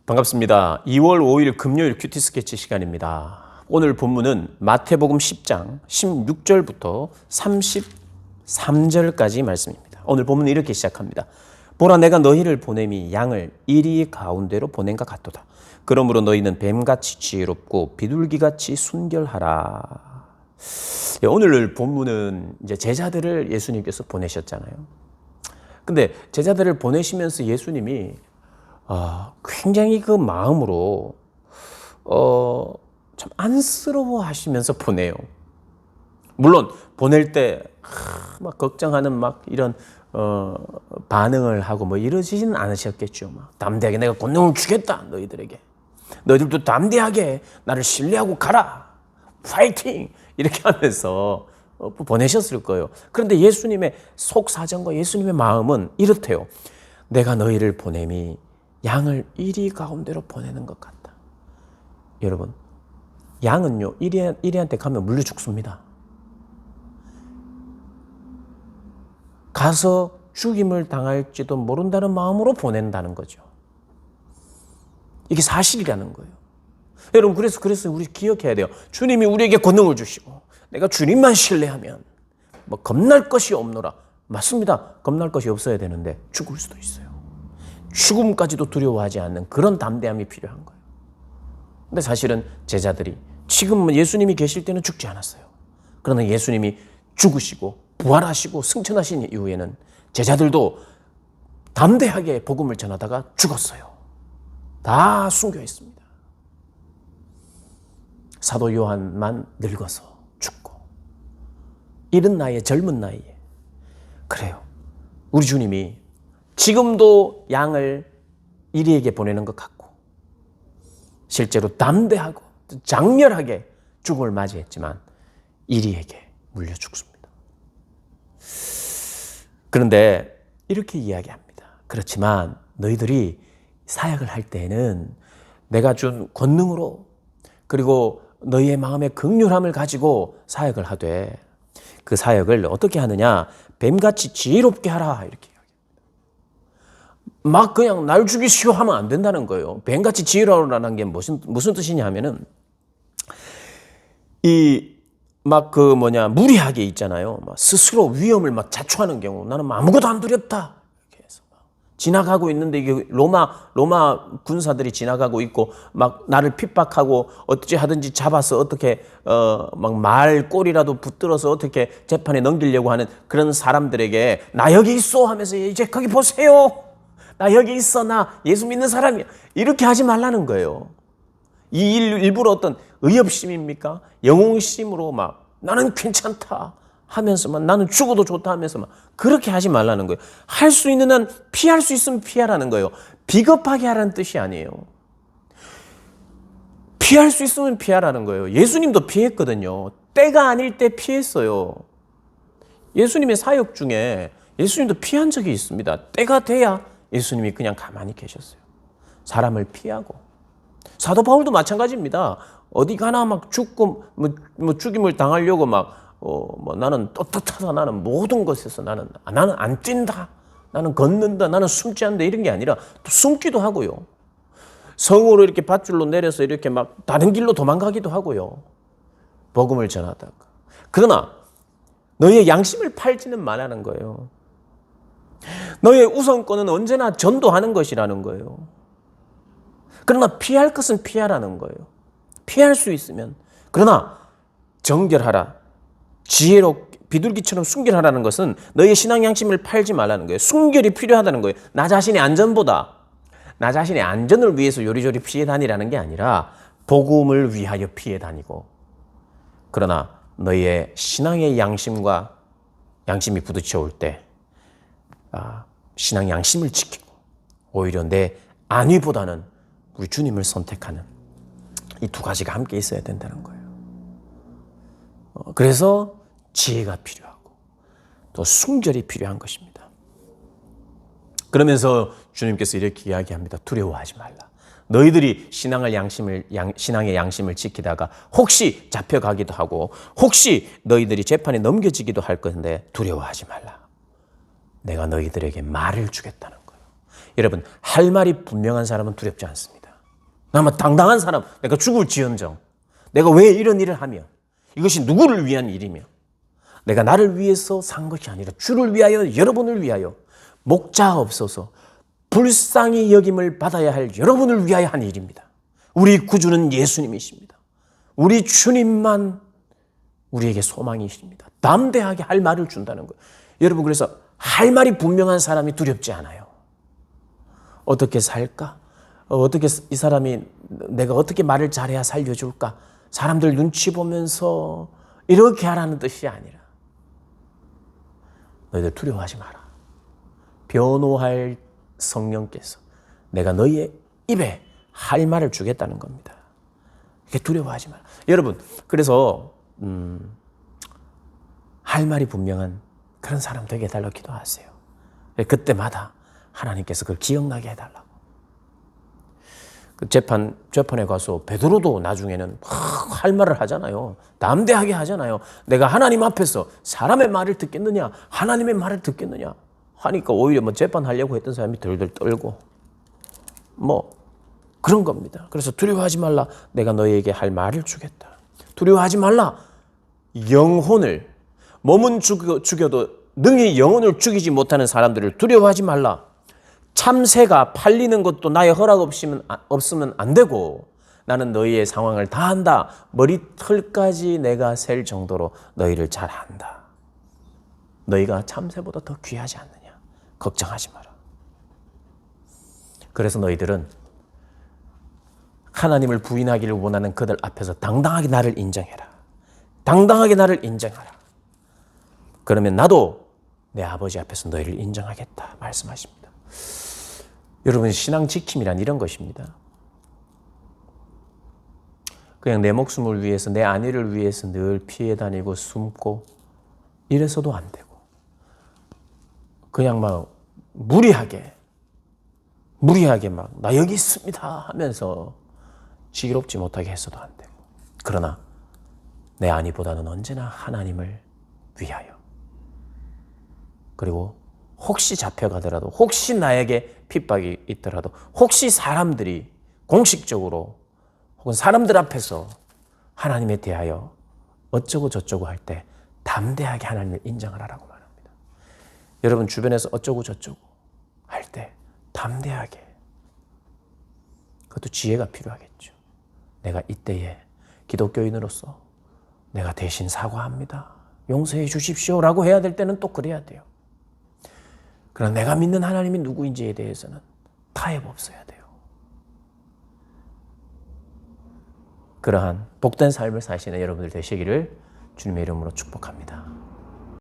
반갑습니다. 2월 5일 금요일 큐티 스케치 시간입니다. 오늘 본문은 마태복음 10장 16절부터 33절까지 말씀입니다. 오늘 본문은 이렇게 시작합니다. 보라, 내가 너희를 보냄이 양을 이리 가운데로 보낸 것 같도다. 그러므로 너희는 뱀같이 지혜롭고 비둘기같이 순결하라. 오늘 본문은 이제 제자들을 예수님께서 보내셨잖아요. 근데 제자들을 보내시면서 예수님이 굉장히 그 마음으로 참 안쓰러워 하시면서 보내요. 물론 보낼 때 막 걱정하는 막 이런 반응을 하고 뭐 이러지는 않으셨겠죠. 막 담대하게 내가 권능을 주겠다 너희들에게. 너희들도 담대하게 나를 신뢰하고 가라. 파이팅! 이렇게 하면서 보내셨을 거예요. 그런데 예수님의 속사정과 예수님의 마음은 이렇대요. 내가 너희를 보냄이 양을 이리 가운데로 보내는 것 같다. 여러분, 양은요, 이리한테 가면 물려 죽습니다. 가서 죽임을 당할지도 모른다는 마음으로 보낸다는 거죠. 이게 사실이라는 거예요. 여러분, 그래서 우리 기억해야 돼요. 주님이 우리에게 권능을 주시고 내가 주님만 신뢰하면 뭐 겁날 것이 없노라. 맞습니다. 겁날 것이 없어야 되는데 죽을 수도 있어요. 죽음까지도 두려워하지 않는 그런 담대함이 필요한 거예요. 근데 사실은 제자들이 지금 예수님이 계실 때는 죽지 않았어요. 그러나 예수님이 죽으시고 부활하시고 승천하신 이후에는 제자들도 담대하게 복음을 전하다가 죽었어요. 다 순교했습니다. 사도 요한만 늙어서 죽고 이른 나이에, 젊은 나이에. 그래요. 우리 주님이 지금도 양을 이리에게 보내는 것 같고 실제로 담대하고 장렬하게 죽음을 맞이했지만 이리에게 물려 죽습니다. 그런데 이렇게 이야기합니다. 그렇지만 너희들이 사역을 할 때에는 내가 준 권능으로 그리고 너희의 마음의 긍휼함을 가지고 사역을 하되 그 사역을 어떻게 하느냐? 뱀같이 지혜롭게 하라. 이렇게 막 그냥 날 죽이시오 하면 안 된다는 거예요. 뱀같이 지혜로우라는 게 무슨 뜻이냐 하면은 무리하게 있잖아요. 막 스스로 위험을 막 자초하는 경우 나는 아무것도 안 두렵다. 이렇게 해서 막 지나가고 있는데 이게 로마 군사들이 지나가고 있고 막 나를 핍박하고 어찌 하든지 잡아서 어떻게 막 말 꼬리라도 붙들어서 어떻게 재판에 넘기려고 하는 그런 사람들에게 나 여기 있어 하면서 이제 거기 보세요. 나 여기 있어. 나 예수 믿는 사람이야. 이렇게 하지 말라는 거예요. 이 일부러 어떤 의협심입니까? 영웅심으로 막 나는 괜찮다 하면서 나는 죽어도 좋다 하면서 막 그렇게 하지 말라는 거예요. 할 수 있는 한 피할 수 있으면 피하라는 거예요. 비겁하게 하라는 뜻이 아니에요. 피할 수 있으면 피하라는 거예요. 예수님도 피했거든요. 때가 아닐 때 피했어요. 예수님의 사역 중에 예수님도 피한 적이 있습니다. 때가 돼야 예수님이 그냥 가만히 계셨어요. 사람을 피하고. 사도 바울도 마찬가지입니다. 어디 가나 막 죽고, 죽임을 당하려고 나는 떳떳하다. 나는 모든 것에서 나는 안 뛴다. 나는 걷는다. 나는 숨지 않는다. 이런 게 아니라 또 숨기도 하고요. 성으로 이렇게 밧줄로 내려서 이렇게 막 다른 길로 도망가기도 하고요. 복음을 전하다가. 그러나 너희의 양심을 팔지는 말라는 거예요. 너의 우선권은 언제나 전도하는 것이라는 거예요. 그러나 피할 것은 피하라는 거예요. 피할 수 있으면. 그러나 정결하라. 지혜롭게 비둘기처럼 순결하라는 것은 너의 신앙 양심을 팔지 말라는 거예요. 순결이 필요하다는 거예요. 나 자신의 안전보다 나 자신의 안전을 위해서 요리조리 피해 다니라는 게 아니라 복음을 위하여 피해 다니고 그러나 너의 신앙의 양심이 부딪혀올 때 신앙 양심을 지키고 오히려 내 안위보다는 우리 주님을 선택하는 이 두 가지가 함께 있어야 된다는 거예요. 그래서 지혜가 필요하고 또 순결이 필요한 것입니다. 그러면서 주님께서 이렇게 이야기합니다. 두려워하지 말라. 너희들이 신앙의 양심을 지키다가 혹시 잡혀가기도 하고 혹시 너희들이 재판에 넘겨지기도 할 건데 두려워하지 말라. 내가 너희들에게 말을 주겠다는 거예요. 여러분, 할 말이 분명한 사람은 두렵지 않습니다. 나만 당당한 사람, 내가 죽을지언정, 내가 왜 이런 일을 하며, 이것이 누구를 위한 일이며, 내가 나를 위해서 산 것이 아니라 주를 위하여, 여러분을 위하여, 목자 없어서 불쌍히 여김을 받아야 할 여러분을 위하여 한 일입니다. 우리 구주는 예수님이십니다. 우리 주님만 우리에게 소망이십니다. 담대하게 할 말을 준다는 거예요. 여러분, 그래서 할 말이 분명한 사람이 두렵지 않아요. 어떻게 살까? 어떻게 이 사람이 내가 어떻게 말을 잘해야 살려줄까? 사람들 눈치 보면서 이렇게 하라는 뜻이 아니라 너희들 두려워하지 마라. 변호할 성령께서 내가 너희의 입에 할 말을 주겠다는 겁니다. 두려워하지 마라. 여러분, 그래서 할 말이 분명한 그런 사람 되게 해달라고 기도하세요. 그때마다 하나님께서 그걸 기억나게 해달라고. 그 재판에 가서 베드로도 나중에는 할 말을 하잖아요. 담대하게 하잖아요. 내가 하나님 앞에서 사람의 말을 듣겠느냐, 하나님의 말을 듣겠느냐 하니까 오히려 뭐 재판하려고 했던 사람이 덜덜 떨고 뭐 그런 겁니다. 그래서 두려워하지 말라. 내가 너희에게 할 말을 주겠다. 두려워하지 말라. 영혼을, 몸은 죽여도 능히 영혼을 죽이지 못하는 사람들을 두려워하지 말라. 참새가 팔리는 것도 나의 허락 없으면 안 되고 나는 너희의 상황을 다 안다. 머리털까지 내가 셀 정도로 너희를 잘 안다. 너희가 참새보다 더 귀하지 않느냐. 걱정하지 마라. 그래서 너희들은 하나님을 부인하기를 원하는 그들 앞에서 당당하게 나를 인정해라. 당당하게 나를 인정하라. 그러면 나도 내 아버지 앞에서 너희를 인정하겠다 말씀하십니다. 여러분, 신앙 지킴이란 이런 것입니다. 그냥 내 목숨을 위해서, 내 안위를 위해서 늘 피해 다니고 숨고 이래서도 안 되고, 그냥 막 무리하게 막 나 여기 있습니다 하면서 지혜롭지 못하게 했어도 안 되고, 그러나 내 안위보다는 언제나 하나님을 위하여, 그리고 혹시 잡혀가더라도, 혹시 나에게 핍박이 있더라도, 혹시 사람들이 공식적으로 혹은 사람들 앞에서 하나님에 대하여 어쩌고 저쩌고 할 때 담대하게 하나님을 인정을 하라고 말합니다. 여러분 주변에서 어쩌고 저쩌고 할 때 담대하게, 그것도 지혜가 필요하겠죠. 내가 이때에 기독교인으로서 내가 대신 사과합니다, 용서해 주십시오라고 해야 될 때는 또 그래야 돼요. 그러나 내가 믿는 하나님이 누구인지에 대해서는 타협 없어야 돼요. 그러한 복된 삶을 사시는 여러분들 되시기를 주님의 이름으로 축복합니다.